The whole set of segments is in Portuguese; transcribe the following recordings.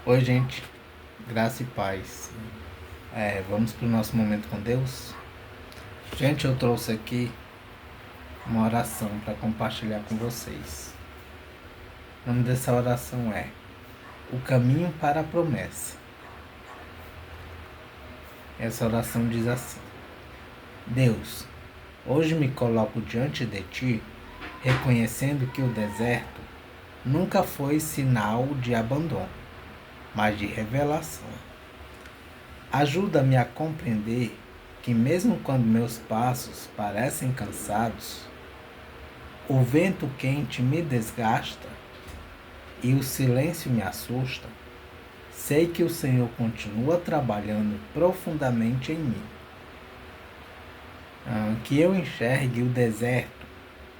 Oi, gente, graça e paz. Vamos para o nosso momento com Deus. Gente, eu trouxe aqui uma oração para compartilhar com vocês. O nome dessa oração é O Caminho para a Promessa. Essa oração diz assim: Deus, hoje me coloco diante de Ti, reconhecendo que o deserto nunca foi sinal de abandono, mas de revelação. Ajuda-me a compreender que mesmo quando meus passos parecem cansados, o vento quente me desgasta e o silêncio me assusta, sei que o Senhor continua trabalhando profundamente em mim. Que eu enxergue o deserto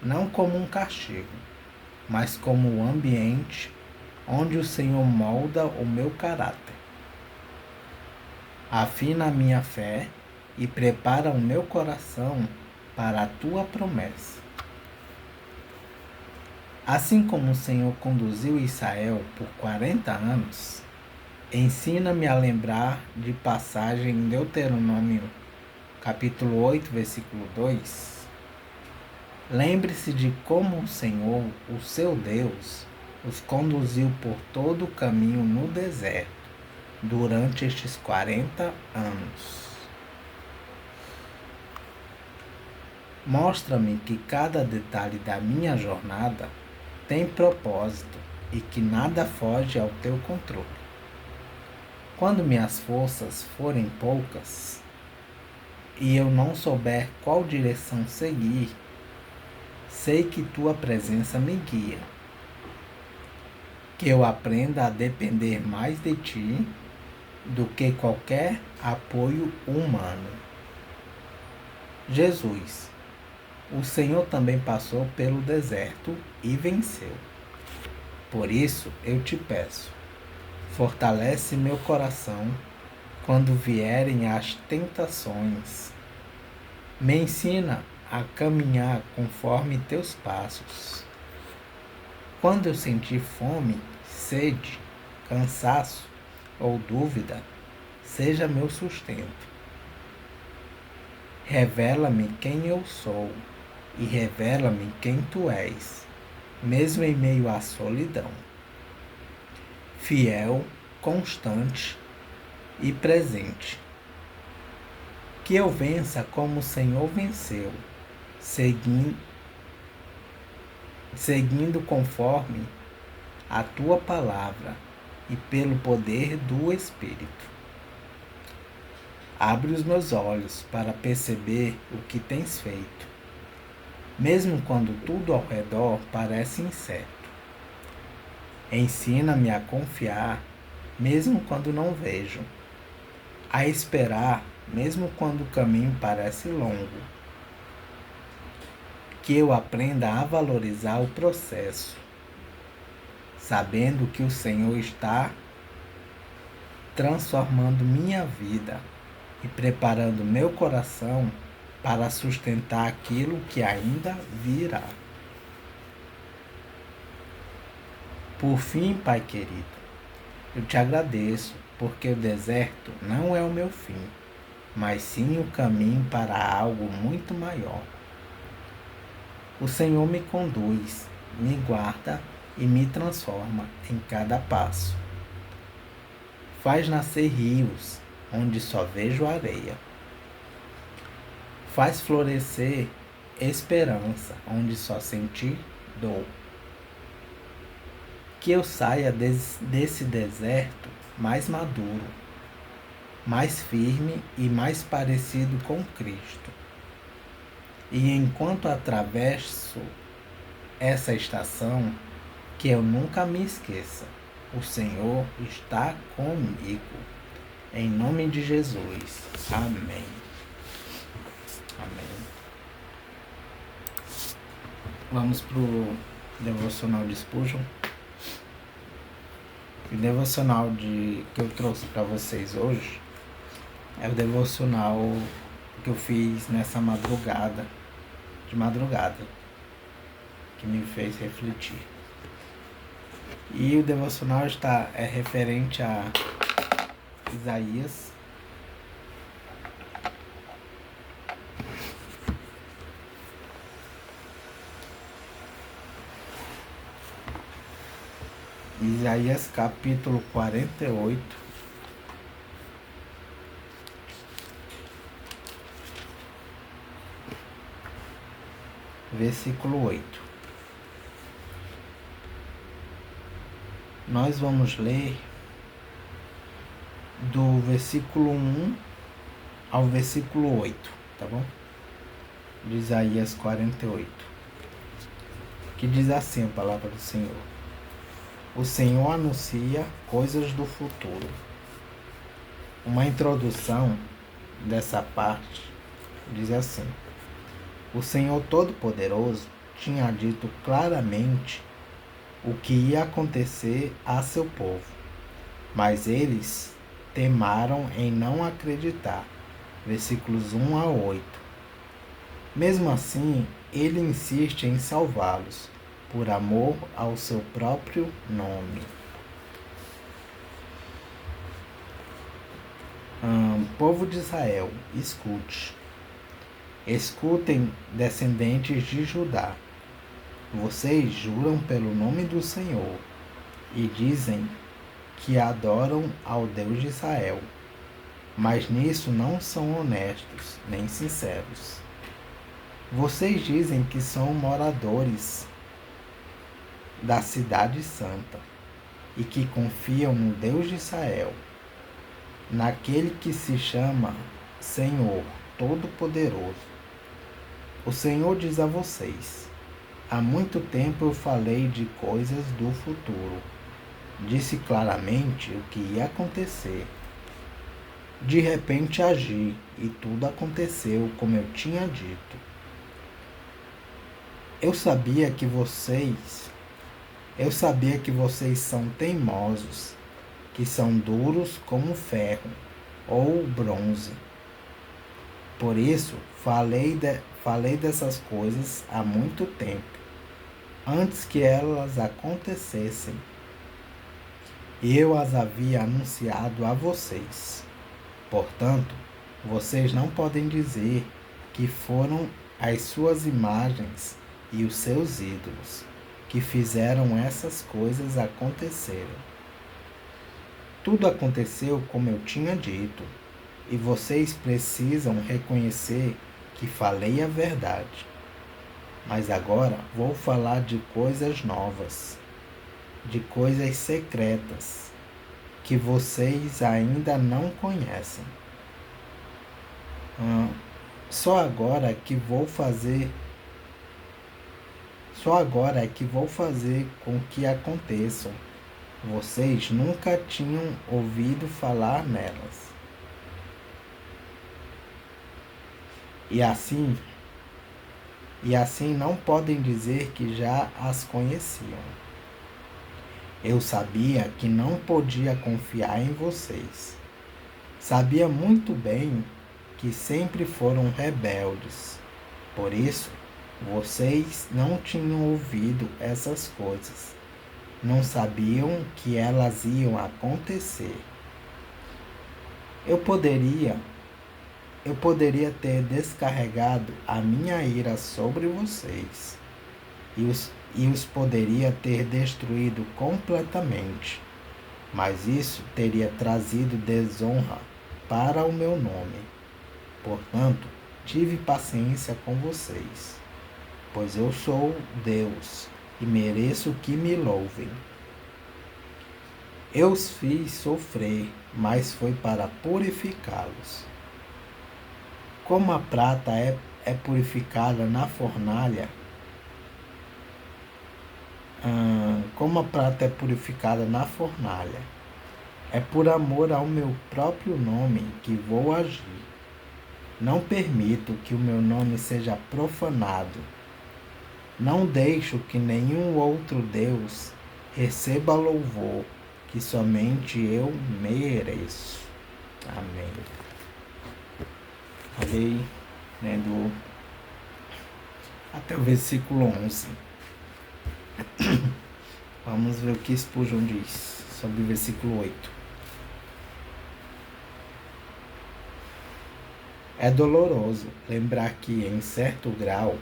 não como um castigo, mas como um ambiente onde o Senhor molda o meu caráter. Afina a minha fé e prepara o meu coração para a tua promessa. Assim como o Senhor conduziu Israel por 40 anos, ensina-me a lembrar de passagem em Deuteronômio, capítulo 8, versículo 2. Lembre-se de como o Senhor, o seu Deus, os conduziu por todo o caminho no deserto durante estes 40 anos. Mostra-me que cada detalhe da minha jornada tem propósito e que nada foge ao teu controle. Quando minhas forças forem poucas e eu não souber qual direção seguir, sei que tua presença me guia. Que eu aprenda a depender mais de ti do que qualquer apoio humano. Jesus, o Senhor também passou pelo deserto e venceu. Por isso eu te peço, fortalece meu coração quando vierem as tentações. Me ensina a caminhar conforme teus passos. Quando eu sentir fome, sede, cansaço ou dúvida, seja meu sustento. Revela-me quem eu sou e revela-me quem tu és, mesmo em meio à solidão. Fiel, constante e presente. Que eu vença como o Senhor venceu, seguindo conforme a tua palavra e pelo poder do Espírito. Abre os meus olhos para perceber o que tens feito, mesmo quando tudo ao redor parece incerto. Ensina-me a confiar, mesmo quando não vejo, a esperar, mesmo quando o caminho parece longo. Que eu aprenda a valorizar o processo, sabendo que o Senhor está transformando minha vida e preparando meu coração para sustentar aquilo que ainda virá. Por fim, Pai querido, eu te agradeço porque o deserto não é o meu fim, mas sim o caminho para algo muito maior. O Senhor me conduz, me guarda e me transforma em cada passo. Faz nascer rios onde só vejo areia. Faz florescer esperança onde só senti dor. Que eu saia desse deserto mais maduro, mais firme e mais parecido com Cristo. E enquanto atravesso essa estação, que eu nunca me esqueça, o Senhor está comigo. Em nome de Jesus. Amém. Amém. Vamos para o devocional de Spurgeon. O devocional que eu trouxe para vocês hoje é o devocional que eu fiz nessa madrugada, que me fez refletir. E o devocional é referente a Isaías. Isaías capítulo 48, versículo 8. Nós vamos ler do versículo 1 ao versículo 8, tá bom? De Isaías 48, que diz assim a palavra do Senhor: O Senhor anuncia coisas do futuro. Uma introdução dessa parte diz assim: O Senhor Todo-Poderoso tinha dito claramente o que ia acontecer a seu povo, mas eles temaram em não acreditar. Versículos 1 a 8. Mesmo assim, ele insiste em salvá-los, por amor ao seu próprio nome. Povo de Israel, escute. Escutem, descendentes de Judá. Vocês juram pelo nome do Senhor e dizem que adoram ao Deus de Israel, mas nisso não são honestos nem sinceros. Vocês dizem que são moradores da cidade santa e que confiam no Deus de Israel, naquele que se chama Senhor Todo-Poderoso. O Senhor diz a vocês: há muito tempo eu falei de coisas do futuro. Disse claramente o que ia acontecer. De repente agi e tudo aconteceu como eu tinha dito. Eu sabia que vocês são teimosos, que são duros como ferro ou bronze. Por isso, falei dessas coisas há muito tempo, antes que elas acontecessem. Eu as havia anunciado a vocês. Portanto, vocês não podem dizer que foram as suas imagens e os seus ídolos que fizeram essas coisas acontecerem. Tudo aconteceu como eu tinha dito, e vocês precisam reconhecer que falei a verdade. Mas agora vou falar de coisas novas, de coisas secretas, que vocês ainda não conhecem. Só agora é que vou fazer com que aconteçam. Vocês nunca tinham ouvido falar nelas. E assim não podem dizer que já as conheciam. Eu sabia que não podia confiar em vocês. Sabia muito bem que sempre foram rebeldes. Por isso, vocês não tinham ouvido essas coisas. Não sabiam que elas iam acontecer. Eu poderia ter descarregado a minha ira sobre vocês e os poderia ter destruído completamente, mas isso teria trazido desonra para o meu nome. Portanto, tive paciência com vocês, pois eu sou Deus e mereço que me louvem. Eu os fiz sofrer, mas foi para purificá-los. Como a prata é purificada na fornalha, é por amor ao meu próprio nome que vou agir. Não permito que o meu nome seja profanado. Não deixo que nenhum outro Deus receba louvor que somente eu mereço. Amém. Falei, até o versículo 11. Vamos ver o que Spurgeon diz sobre o versículo 8. É doloroso lembrar que, em certo grau,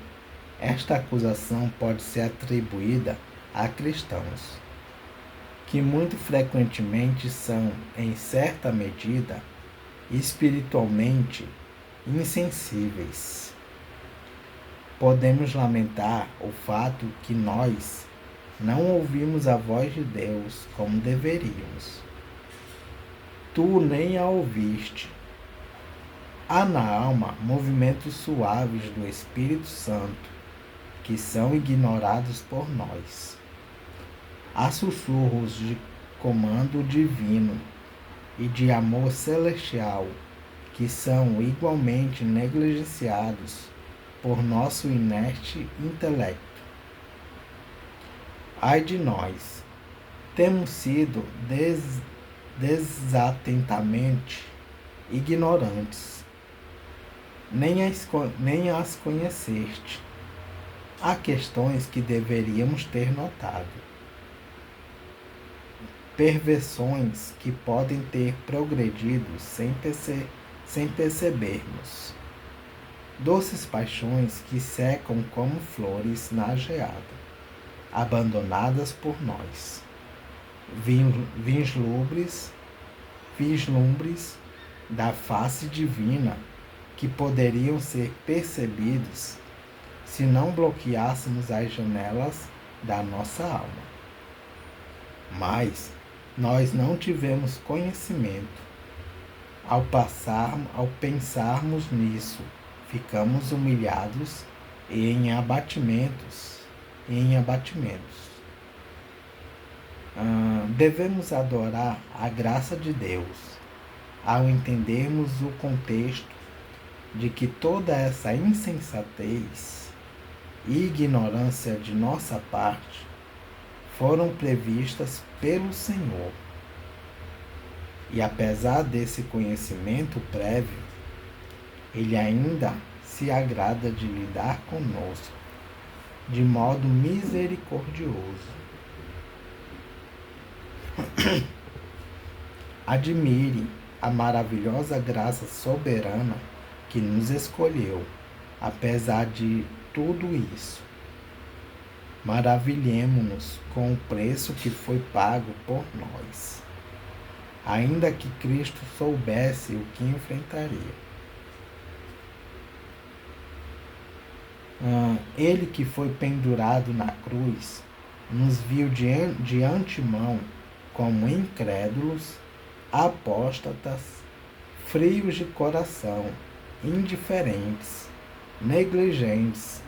esta acusação pode ser atribuída a cristãos, que muito frequentemente são, em certa medida, espiritualmente insensíveis. Podemos lamentar o fato que nós não ouvimos a voz de Deus como deveríamos. Tu nem a ouviste. Há na alma movimentos suaves do Espírito Santo que são ignorados por nós. Há sussurros de comando divino e de amor celestial que são igualmente negligenciados por nosso inerte intelecto. Ai de nós, temos sido desatentamente ignorantes, nem as conheceste. Há questões que deveríamos ter notado, perversões que podem ter progredido sem percebermos, doces paixões que secam como flores na geada, abandonadas por nós, vislumbres da face divina que poderiam ser percebidos se não bloqueássemos as janelas da nossa alma. Mas nós não tivemos conhecimento. Ao pensarmos nisso, ficamos humilhados e em abatimentos. Devemos adorar a graça de Deus ao entendermos o contexto de que toda essa insensatez e ignorância de nossa parte foram previstas pelo Senhor. E apesar desse conhecimento prévio, Ele ainda se agrada de lidar conosco de modo misericordioso. Admire a maravilhosa graça soberana que nos escolheu, apesar de tudo isso. Maravilhemo-nos com o preço que foi pago por nós, ainda que Cristo soubesse o que enfrentaria. Ele que foi pendurado na cruz nos viu de antemão como incrédulos, apóstatas, frios de coração, indiferentes, negligentes,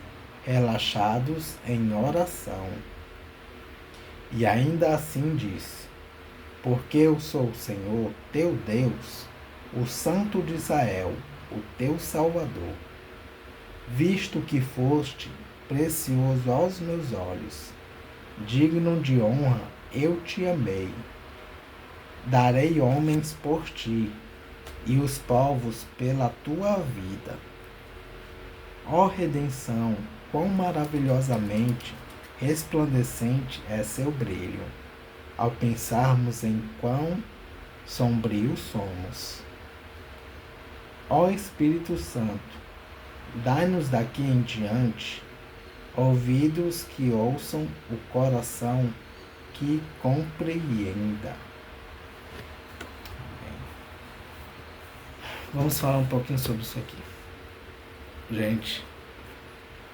relaxados em oração. E ainda assim diz: porque eu sou o Senhor, teu Deus, o Santo de Israel, o teu Salvador. Visto que foste precioso aos meus olhos, digno de honra, eu te amei. Darei homens por ti, e os povos pela tua vida. Ó redenção, quão maravilhosamente resplandecente é seu brilho, ao pensarmos em quão sombrios somos. Ó Espírito Santo, dai-nos daqui em diante ouvidos que ouçam, o coração que compreenda. Vamos falar um pouquinho sobre isso aqui. Gente,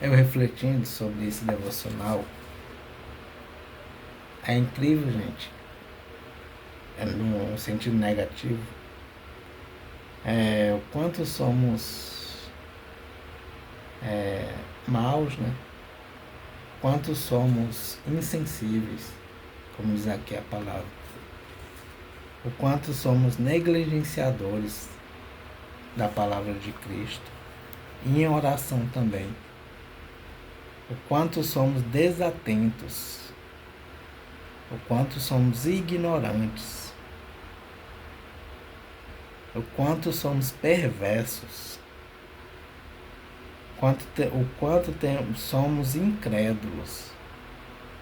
eu refletindo sobre esse devocional, é incrível, gente, no sentido negativo, o quanto somos maus, né? Quanto somos insensíveis, como diz aqui a palavra. O quanto somos negligenciadores da palavra de Cristo. E em oração também. O quanto somos desatentos. O quanto somos ignorantes. O quanto somos perversos. O quanto somos incrédulos.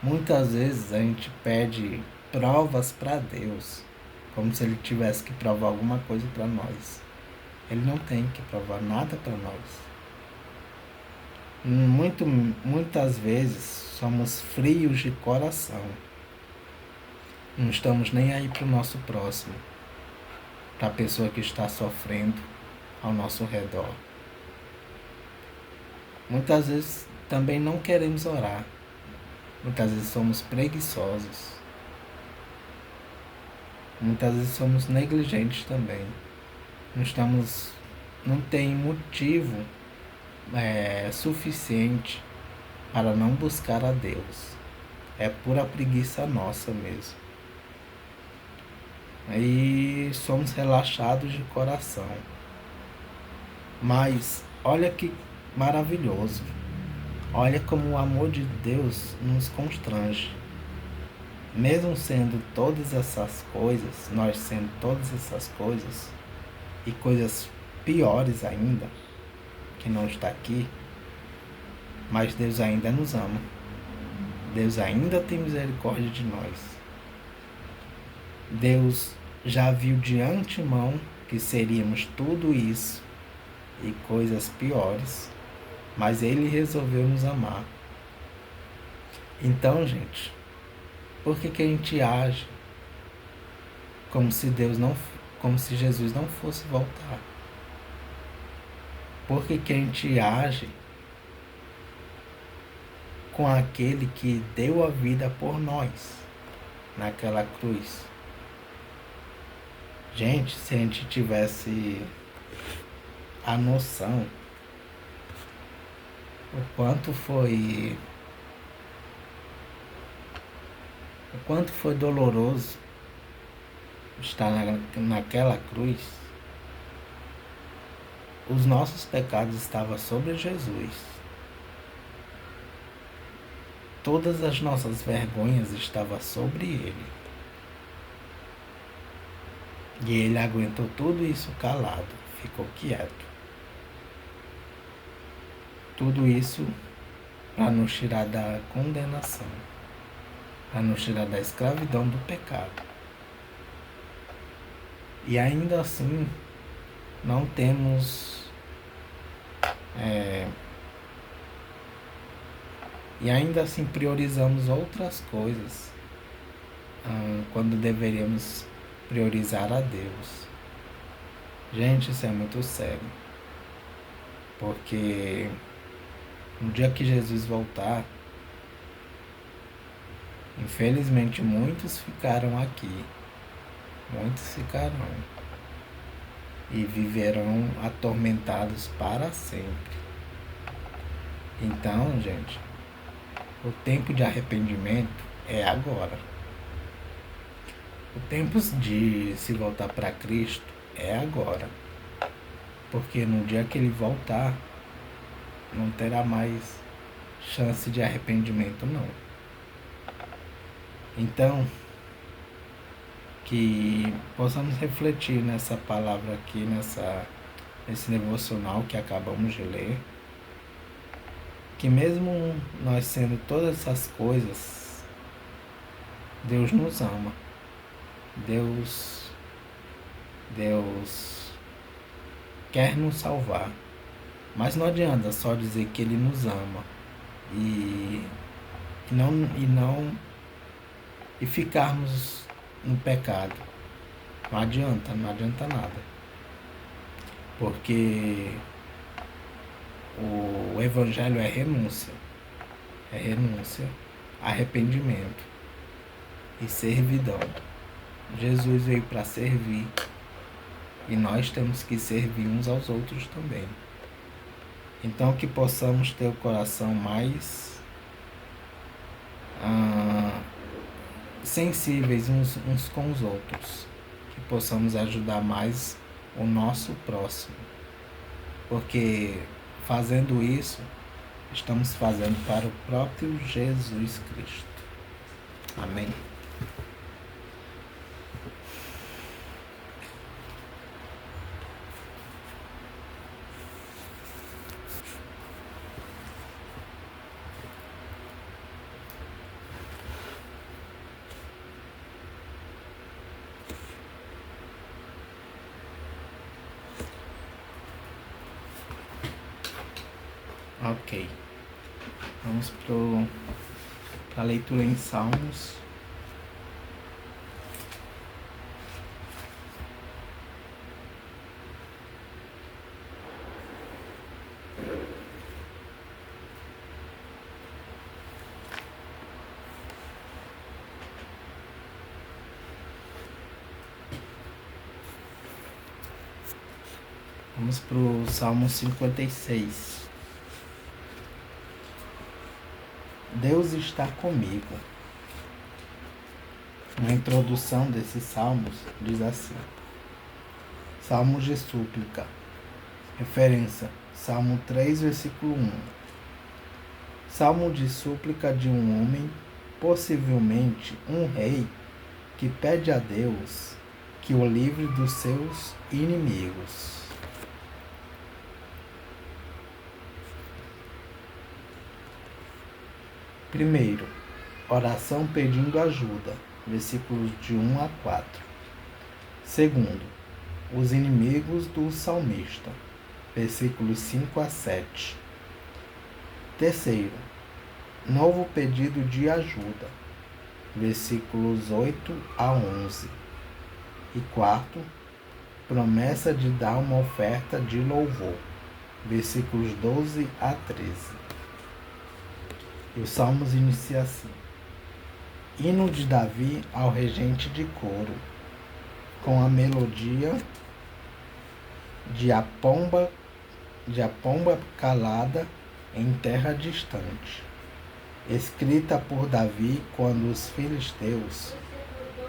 Muitas vezes a gente pede provas para Deus, como se Ele tivesse que provar alguma coisa para nós. Ele não tem que provar nada para nós. Muitas vezes somos frios de coração. Não estamos nem aí para o nosso próximo, para a pessoa que está sofrendo ao nosso redor. Muitas vezes também não queremos orar. Muitas vezes somos preguiçosos. Muitas vezes somos negligentes também. Não tem motivo suficiente para não buscar a Deus. É pura preguiça nossa mesmo. Aí somos relaxados de coração. Mas olha que maravilhoso. Olha como o amor de Deus nos constrange. Mesmo sendo todas essas coisas, nós sendo todas essas coisas, e coisas piores ainda, que não está aqui, mas Deus ainda nos ama. Deus ainda tem misericórdia de nós. Deus já viu de antemão que seríamos tudo isso e coisas piores, mas Ele resolveu nos amar. Então, gente, por que a gente age como se Jesus não fosse voltar? Por que a gente age com aquele que deu a vida por nós naquela cruz? Gente, se a gente tivesse a noção o quanto foi doloroso estar naquela cruz, os nossos pecados estavam sobre Jesus. Todas as nossas vergonhas estavam sobre Ele. E Ele aguentou tudo isso calado, ficou quieto. Tudo isso para nos tirar da condenação, para nos tirar da escravidão do pecado. E ainda assim, não temos... e ainda assim priorizamos outras coisas, quando deveríamos priorizar a Deus. Gente, isso é muito sério. Porque no dia que Jesus voltar, infelizmente muitos ficaram aqui. Muitos ficarão. E viverão atormentados para sempre. Então, gente, o tempo de arrependimento é agora. O tempo de se voltar para Cristo é agora. Porque no dia que Ele voltar, não terá mais chance de arrependimento, não. Então, que possamos refletir nessa palavra aqui, nesse devocional que acabamos de ler, que mesmo nós sendo todas essas coisas, Deus nos ama. Deus quer nos salvar. Mas não adianta só dizer que Ele nos ama e ficarmos no pecado. Não adianta nada. Porque o Evangelho é renúncia, arrependimento e servidão. Jesus veio para servir e nós temos que servir uns aos outros também. Então que possamos ter o coração mais sensíveis uns com os outros, que possamos ajudar mais o nosso próximo, porque fazendo isso estamos fazendo para o próprio Jesus Cristo. Amém. Ok. Vamos para a leitura em Salmos. Vamos para o Salmo 56. Deus está comigo. Na introdução desses salmos diz assim: Salmos de súplica. Referência: Salmo 3, versículo 1. Salmo de súplica de um homem, possivelmente um rei, que pede a Deus que o livre dos seus inimigos. Primeiro, oração pedindo ajuda, versículos de 1 a 4. Segundo, os inimigos do salmista, versículos 5 a 7. Terceiro, novo pedido de ajuda, versículos 8 a 11. E quarto, promessa de dar uma oferta de louvor, versículos 12 a 13. E os salmos inicia assim: Hino de Davi ao regente de coro, com a melodia de a pomba calada em terra distante, escrita por Davi quando os filisteus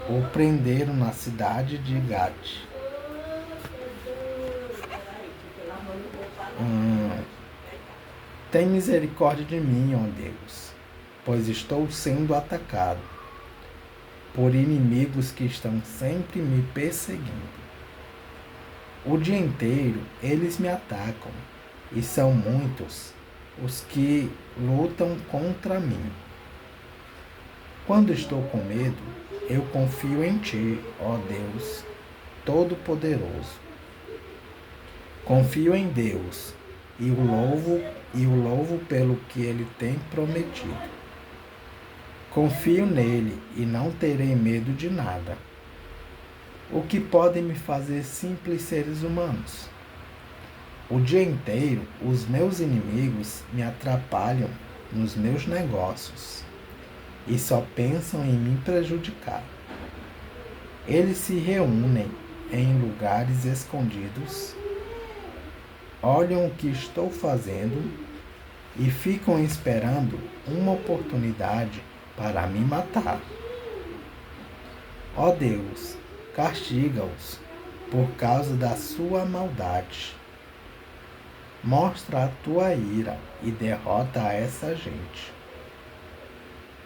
o prenderam na cidade de Gate. Tem misericórdia de mim, ó Deus, pois estou sendo atacado por inimigos que estão sempre me perseguindo. O dia inteiro eles me atacam, e são muitos os que lutam contra mim. Quando estou com medo, eu confio em Ti, ó Deus Todo-Poderoso. Confio em Deus e o louvo pelo que Ele tem prometido. Confio nele e não terei medo de nada. O que podem me fazer simples seres humanos? O dia inteiro os meus inimigos me atrapalham nos meus negócios e só pensam em me prejudicar. Eles se reúnem em lugares escondidos, olham o que estou fazendo e ficam esperando uma oportunidade para me matar. Ó Deus, castiga-os por causa da sua maldade. Mostra a tua ira e derrota essa gente.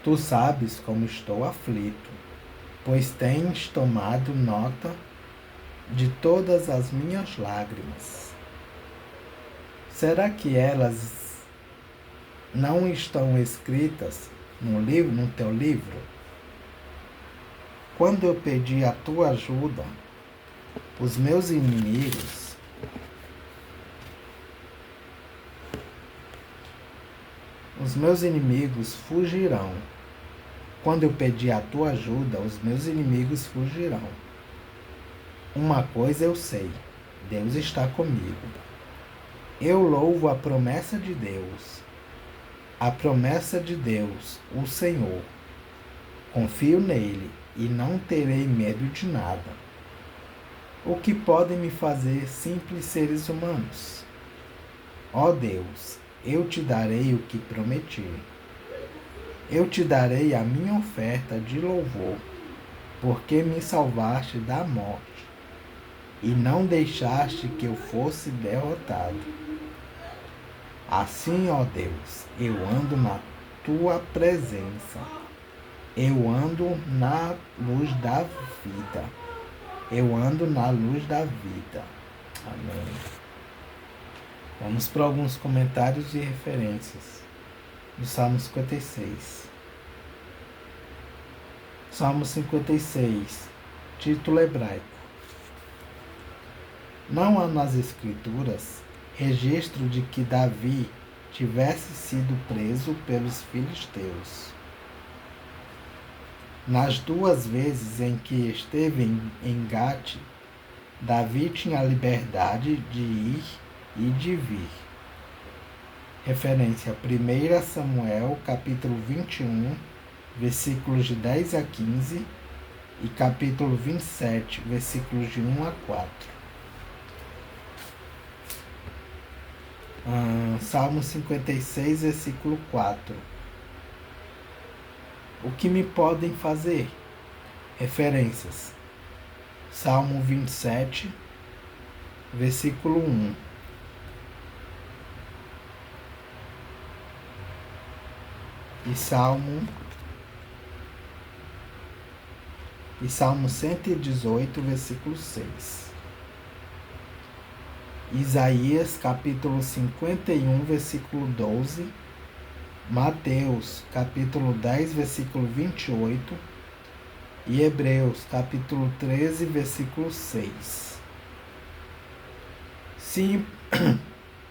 Tu sabes como estou aflito, pois tens tomado nota de todas as minhas lágrimas. Será que elas não estão escritas no teu livro? Quando eu pedi a tua ajuda, os meus inimigos fugirão. Quando eu pedi a tua ajuda, os meus inimigos fugirão. Uma coisa eu sei: Deus está comigo. Eu louvo a promessa de Deus. A promessa de Deus, o Senhor. Confio nele e não terei medo de nada. O que podem me fazer simples seres humanos? Ó Deus, eu te darei o que prometi. Eu te darei a minha oferta de louvor, porque me salvaste da morte e não deixaste que eu fosse derrotado. Assim, ó Deus, eu ando na tua presença. Eu ando na luz da vida. Eu ando na luz da vida. Amém. Vamos para alguns comentários e referências do Salmo 56. Salmo 56, título hebraico. Não há nas Escrituras registro de que Davi tivesse sido preso pelos filisteus. Nas 2 vezes em que esteve em Gate, Davi tinha a liberdade de ir e de vir. Referência: 1 Samuel, capítulo 21, versículos de 10 a 15 e capítulo 27, versículos de 1 a 4. Salmo 56, versículo 4. O que me podem fazer? Referências: Salmo 27, versículo 1. E Salmo 118, versículo 6. Isaías, capítulo 51, versículo 12. Mateus, capítulo 10, versículo 28. E Hebreus, capítulo 13, versículo 6.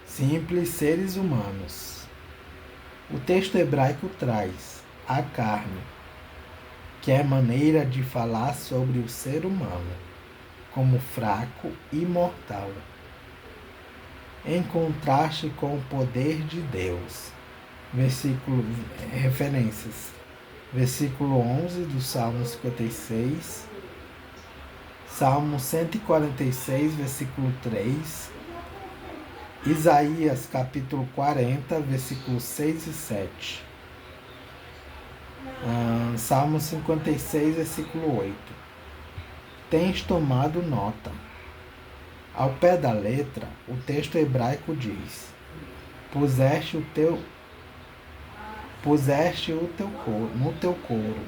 Simples seres humanos. O texto hebraico traz a carne, que é maneira de falar sobre o ser humano, como fraco e mortal, em contraste com o poder de Deus. Referências: versículo 11 do Salmo 56, Salmo 146, versículo 3, Isaías, capítulo 40, versículos 6 e 7. Salmo 56, versículo 8. Tens tomado nota. Ao pé da letra, o texto hebraico diz: puseste no teu couro.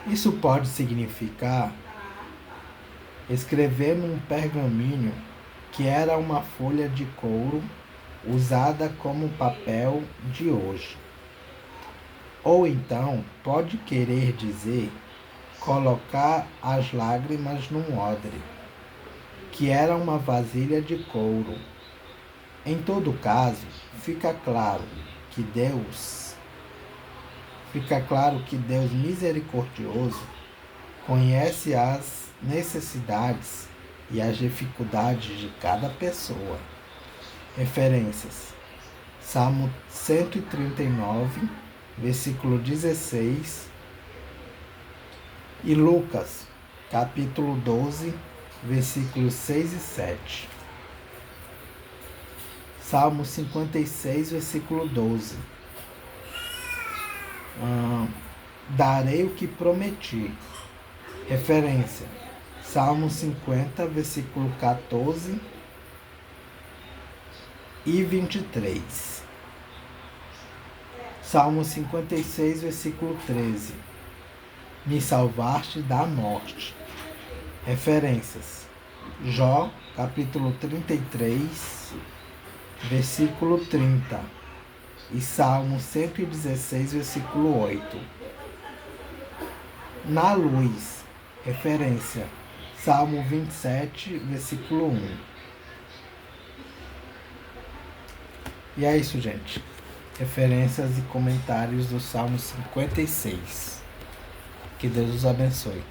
Isso pode significar escrever num pergaminho, que era uma folha de couro usada como papel de hoje. Ou então pode querer dizer colocar as lágrimas num odre, que era uma vasilha de couro. Em todo caso, fica claro que Deus misericordioso conhece as necessidades e as dificuldades de cada pessoa. Referências: Salmo 139, versículo 16, e Lucas, capítulo 12, versículos 6 e 7. Salmo 56, versículo 12. Darei o que prometi. Referência: Salmo 50, versículo 14 e 23. Salmo 56, versículo 13. Me salvaste da morte. Referências: Jó, capítulo 33, versículo 30. E Salmo 116, versículo 8. Na luz. Referência: Salmo 27, versículo 1. E é isso, gente. Referências e comentários do Salmo 56. Que Deus os abençoe.